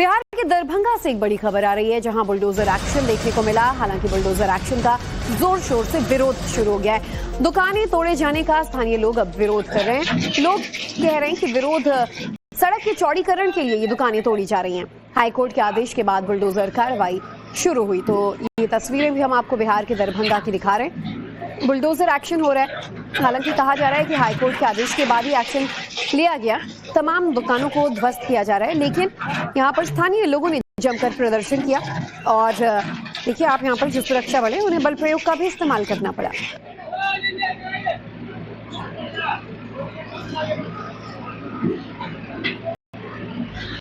बिहार के दरभंगा से एक बड़ी खबर आ रही है, जहां बुलडोजर एक्शन देखने को मिला। हालांकि बुलडोजर एक्शन का जोर शोर से विरोध शुरू हो गया है। दुकानें तोड़े जाने का स्थानीय लोग अब विरोध कर रहे हैं। लोग कह रहे हैं कि विरोध सड़क के चौड़ीकरण के लिए ये दुकानें तोड़ी जा रही हैं। हाईकोर्ट के आदेश के बाद बुलडोजर कार्रवाई शुरू हुई। तो ये तस्वीरें भी हम आपको बिहार के दरभंगा की दिखा रहे हैं। बुलडोजर एक्शन हो रहा है। हालांकि कहा जा रहा है कि हाईकोर्ट के आदेश के बाद ही एक्शन लिया गया। तमाम दुकानों को ध्वस्त किया जा रहा है, लेकिन यहाँ पर स्थानीय लोगों ने जमकर प्रदर्शन किया। और देखिए आप यहाँ पर जो सुरक्षा बल है, उन्हें बल प्रयोग का भी इस्तेमाल करना पड़ा।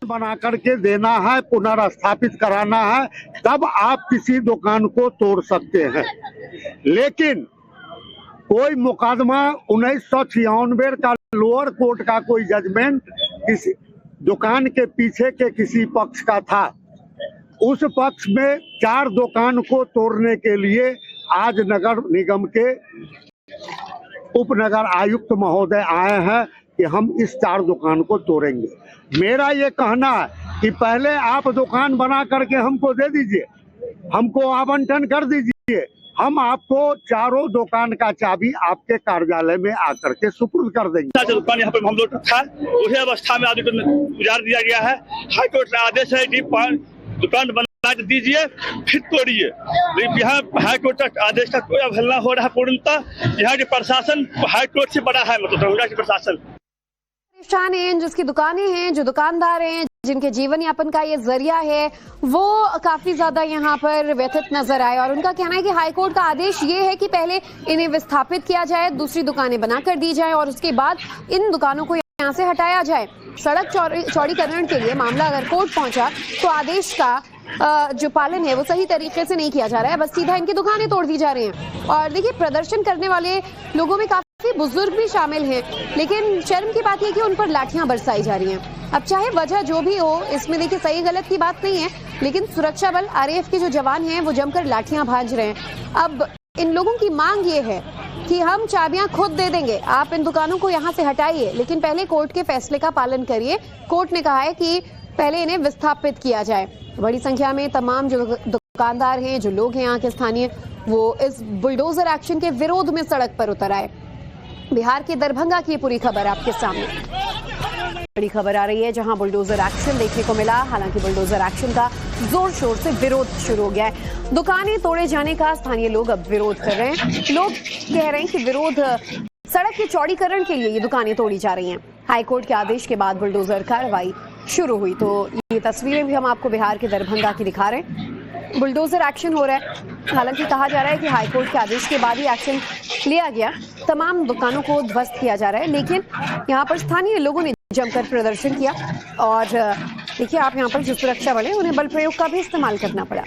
बना करके देना है, पुनर्स्थापित कराना है, तब आप किसी दुकान को तोड़ सकते हैं। लेकिन कोई मुकदमा 1996 का लोअर कोर्ट का कोई जजमेंट किसी दुकान के पीछे के किसी पक्ष का था। उस पक्ष में 4 दुकान को तोड़ने के लिए आज नगर निगम के उपनगर आयुक्त महोदय आए हैं कि हम इस 4 दुकान को तोड़ेंगे। मेरा ये कहना है कि पहले आप दुकान बना करके हमको दे दीजिए, हमको आवंटन कर दीजिए, हम आपको 4 दुकान का चाबी आपके कार्यालय में आकर के सुपुर्द कर देंगे। दुकान यहाँ पर हम लोग था, उसी अवस्था में आदमी को गुजार दिया गया है। हाईकोर्ट का आदेश है कि दुकान बना दीजिए, फिर तोड़िए। यहाँ हाईकोर्ट का आदेश का कोई अवहेलना हो रहा है। पूर्णतः यहाँ के प्रशासन हाईकोर्ट से बड़ा है, मतलब दरभंगा के प्रशासन परेशान हैं। जिसकी दुकानें हैं, जो दुकानदार हैं, जिनके जीवन यापन का ये जरिया है, वो काफी ज्यादा यहाँ पर व्यथित नजर आए। और उनका कहना है कि हाईकोर्ट का आदेश ये है कि पहले इन्हें विस्थापित किया जाए, दूसरी दुकानें बनाकर दी जाए और उसके बाद इन दुकानों को यहाँ से हटाया जाए। सड़क चौड़ीकरण के लिए मामला अगर कोर्ट पहुंचा तो आदेश का जो पालन है वो सही तरीके से नहीं किया जा रहा है, बस सीधा इनकी दुकानें तोड़ दी जा रही हैं। और देखिए प्रदर्शन करने वाले लोगों में काफी बुजुर्ग भी शामिल हैं, लेकिन शर्म की बात है कि उन पर लाठियां बरसाई जा रही हैं। अब चाहे वजह जो भी हो, इसमें देखिए सही गलत की बात नहीं है, लेकिन सुरक्षा बल आरएएफ के जो जवान हैं वो जमकर लाठियां भांज रहे हैं। अब इन लोगों की मांग ये है कि हम चाबियां खुद दे देंगे, आप इन दुकानों को यहाँ से हटाइए, लेकिन पहले कोर्ट के फैसले का पालन करिए। कोर्ट ने कहा है कि पहले इन्हें विस्थापित किया जाए। बड़ी संख्या में तमाम जो दुकानदार हैं, जो लोग हैं यहाँ के स्थानीय, वो इस बुलडोजर एक्शन के विरोध में सड़क पर उतर आए। बिहार के दरभंगा की पूरी खबर आपके सामने। बड़ी खबर आ रही है, जहां बुलडोजर एक्शन देखने को मिला। हालांकि बुलडोजर एक्शन का जोर शोर से विरोध शुरू हो गया है। दुकानें तोड़े जाने का स्थानीय लोग अब विरोध कर रहे हैं। लोग कह रहे हैं कि विरोध सड़क के चौड़ीकरण के लिए ये दुकानें तोड़ी जा रही हैं। हाईकोर्ट के आदेश के बाद बुलडोजर कार्रवाई शुरू हुई। तो ये तस्वीरें भी हम आपको बिहार के दरभंगा की दिखा रहे हैं। बुलडोजर एक्शन हो रहा है। हालांकि कहा जा रहा है कि हाईकोर्ट के आदेश के बाद ही एक्शन लिया गया। तमाम दुकानों को ध्वस्त किया जा रहा है, लेकिन यहाँ पर स्थानीय लोगों ने जमकर प्रदर्शन किया। और देखिए आप यहाँ पर जो सुरक्षा बल है, उन्हें बल प्रयोग का भी इस्तेमाल करना पड़ा।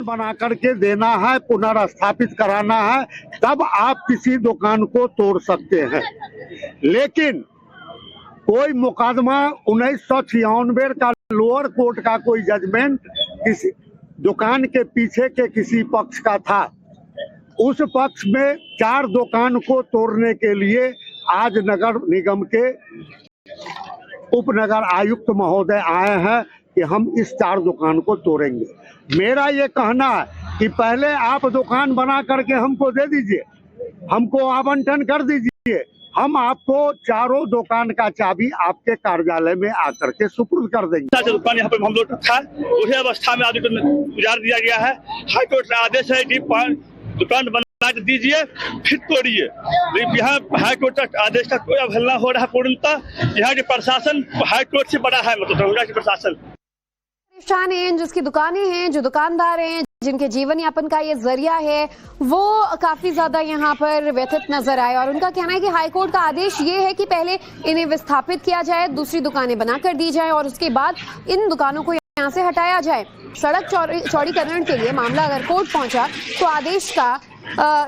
बना करके देना है, पुनर्स्थापित कराना है, तब आप किसी दुकान को तोड़ सकते हैं। लेकिन कोई मुकदमा 1996 का लोअर कोर्ट का कोई जजमेंट किसी दुकान के पीछे के किसी पक्ष का था। उस पक्ष में 4 दुकान को तोड़ने के लिए आज नगर निगम के उपनगर आयुक्त महोदय आए हैं कि हम इस 4 दुकान को तोड़ेंगे। मेरा ये कहना है कि पहले आप दुकान बना करके हमको दे दीजिए, हमको आवंटन कर दीजिए, हम आपको 4 दुकान का चाबी आपके कार्यालय में आकर के सुपुर्द कर देंगे। दुकान यहाँ पर हम लोग था, उसी अवस्था में आदमी को गुजार दिया गया है। हाईकोर्ट का आदेश है कि दुकान बना दीजिए, फिर तोड़िए। यहाँ हाईकोर्ट का आदेश का कोई अवहेलना हो रहा है। पूर्णतः यहाँ के प्रशासन हाईकोर्ट से बड़ा है, मतलब दरभंगा के प्रशासन परेशान हैं। जिसकी दुकानें हैं, जो दुकानदार हैं, जिनके जीवन यापन का ये जरिया है, वो काफी ज्यादा यहाँ पर व्यथित नजर आए। और उनका कहना है कि हाईकोर्ट का आदेश ये है कि पहले इन्हें विस्थापित किया जाए, दूसरी दुकानें बनाकर दी जाए और उसके बाद इन दुकानों को यहाँ से हटाया जाए। सड़क चौड़ीकरण के लिए मामला अगर कोर्ट पहुंचा तो आदेश का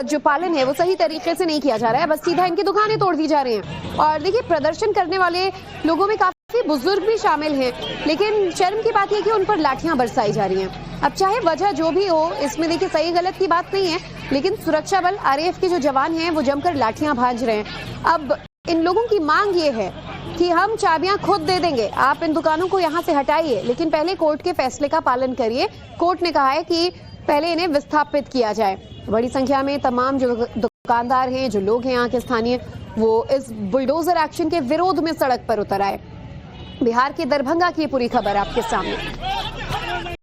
जो पालन है वो सही तरीके से नहीं किया जा रहा है, बस सीधा इनकी दुकानें तोड़ दी जा रही हैं। और देखिए प्रदर्शन करने वाले लोगों में काफी बुजुर्ग भी शामिल हैं, लेकिन शर्म की बात है कि उन पर लाठियां बरसाई जा रही हैं। अब चाहे वजह जो भी हो, इसमें देखिए सही गलत की बात नहीं है, लेकिन सुरक्षा बल आरएएफ के जो जवान हैं वो जमकर लाठियां भांज रहे हैं। अब इन लोगों की मांग ये है कि हम चाबियां खुद दे देंगे, आप इन दुकानों को यहां से हटाइए, लेकिन पहले कोर्ट के फैसले का पालन करिए। कोर्ट ने कहा है कि पहले इन्हें विस्थापित किया जाए। बड़ी संख्या में तमाम जो दुकानदार हैं, जो लोग हैं यहाँ के स्थानीय, वो इस बुलडोजर एक्शन के विरोध में सड़क पर उतर आए। बिहार के दरभंगा की ये पूरी खबर आपके सामने।